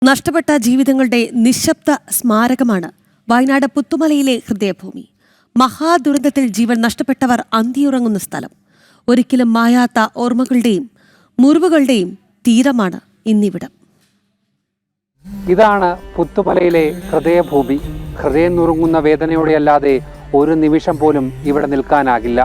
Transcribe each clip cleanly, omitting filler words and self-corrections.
നഷ്ടപ്പെട്ട ജീവിതങ്ങളുടെ നിശബ്ദ സ്മാരകമാണ് വയനാട് പുത്തുമലയിലെ ഹൃദയഭൂമി. മഹാദുരന്തത്തിൽ ജീവൻ നഷ്ടപ്പെട്ടവർ അന്തിയുറങ്ങുന്ന സ്ഥലം. ഒരിക്കലും മായാത്ത ഓർമ്മകളുടെയും മുറിവുകളുടെയും തീരമാണ് ഇന്നിവിടം. ഇതാണ് പുത്തുമലയിലെ ഹൃദയഭൂമി. ഹൃദയം നുറുങ്ങുന്ന വേദനയോടെയല്ലാതെ ഒരു നിമിഷം പോലും ഇവിടെ നിൽക്കാനാകില്ല.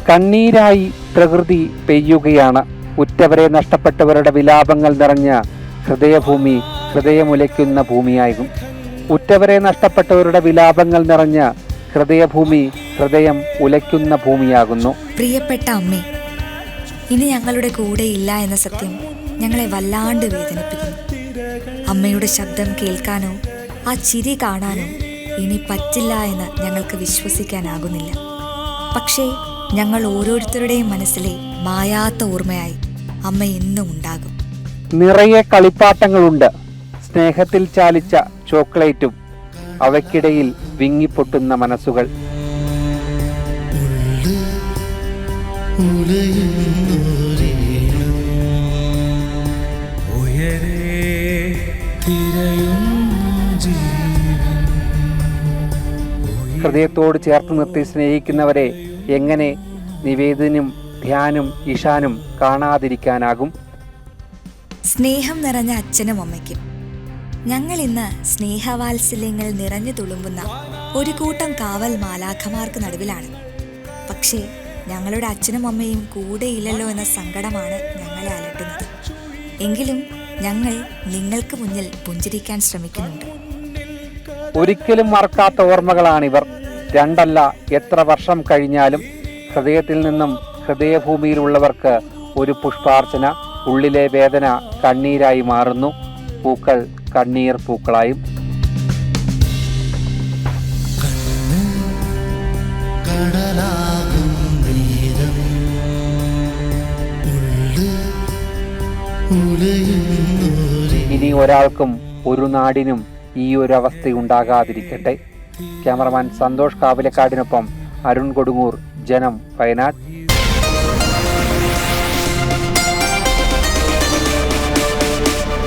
കണ്ണീരായി പ്രകൃതി പെയ്യുകയാണ്. ഉറ്റവരെ നഷ്ടപ്പെട്ടവരുടെ വിലാപങ്ങൾ നിറഞ്ഞ ഹൃദയഭൂമി ഹൃദയമുലയ്ക്കുന്ന ഭൂമിയാകും. ഉറ്റവരെ നഷ്ടപ്പെട്ടവരുടെ വിലാപങ്ങൾ നിറഞ്ഞ ഹൃദയഭൂമി ഹൃദയം ഉലയ്ക്കുന്ന ഭൂമിയാകുന്നു. പ്രിയപ്പെട്ട അമ്മേ, ഇനി ഞങ്ങളുടെ കൂടെ ഇല്ല എന്ന സത്യം ഞങ്ങളെ വല്ലാണ്ട് വേദനിപ്പിക്കുന്നു. അമ്മയുടെ ശബ്ദം കേൾക്കാനോ ആ ചിരി കാണാനോ ഇനി പറ്റില്ല എന്ന് ഞങ്ങൾക്ക് വിശ്വസിക്കാനാകുന്നില്ല. പക്ഷേ ഞങ്ങൾ ഓരോരുത്തരുടെയും മനസ്സിലെ മായാത്ത ഓർമ്മയായി അമ്മ എന്നും ഉണ്ടാകും. നിറയെ കളിപ്പാട്ടങ്ങളുണ്ട്. സ്നേഹത്തിൽ ചാലിച്ച ചോക്ലേറ്റും അവയ്ക്കിടയിൽ വിങ്ങിപ്പൊട്ടുന്ന മനസ്സുകൾ. ഹൃദയത്തോട് ചേർത്ത് നിർത്തി സ്നേഹിക്കുന്നവരെ എങ്ങനെ നിവേദനും ധ്യാനും ഇഷാനും കാണാതിരിക്കാനാകും? സ്നേഹം നിറഞ്ഞ അച്ഛനും അമ്മയ്ക്കും ഞങ്ങൾ ഇന്ന് സ്നേഹവാത്സല്യങ്ങൾ നിറഞ്ഞു തുളുമ്പുന്ന ഒരു കൂട്ടം കാവൽ മാലാഖമാർക്ക് നടുവിലാണ്. പക്ഷേ ഞങ്ങളുടെ അച്ഛനും അമ്മയും കൂടെയില്ലല്ലോ എന്ന സങ്കടമാണ് ഞങ്ങളെ അലട്ടുന്നത്. എങ്കിലും ഞങ്ങൾ നിങ്ങൾക്ക് മുന്നിൽ പുഞ്ചിരിക്കാൻ ശ്രമിക്കുന്നുണ്ട്. ഒരിക്കലും മറക്കാത്ത ഓർമ്മകളാണിവർ. രണ്ടല്ല, എത്ര വർഷം കഴിഞ്ഞാലും ഹൃദയത്തിൽ നിന്നും ഹൃദയഭൂമിയിലുള്ളവർക്ക് ഒരു പുഷ്പാർച്ചന. ഉള്ളിലെ വേദന കണ്ണീരായി മാറുന്നു. പൂക്കൾ കണ്ണീർ പൂക്കളായും. ഇനി ഒരാൾക്കും ഒരു നാടിനും ഈ ഒരു അവസ്ഥയുണ്ടാകാതിരിക്കട്ടെ. ക്യാമറമാൻ സന്തോഷ് കാവിലക്കാടിനൊപ്പം അരുൺ കൊടുങ്ങൂർ, ജനം, വയനാട്.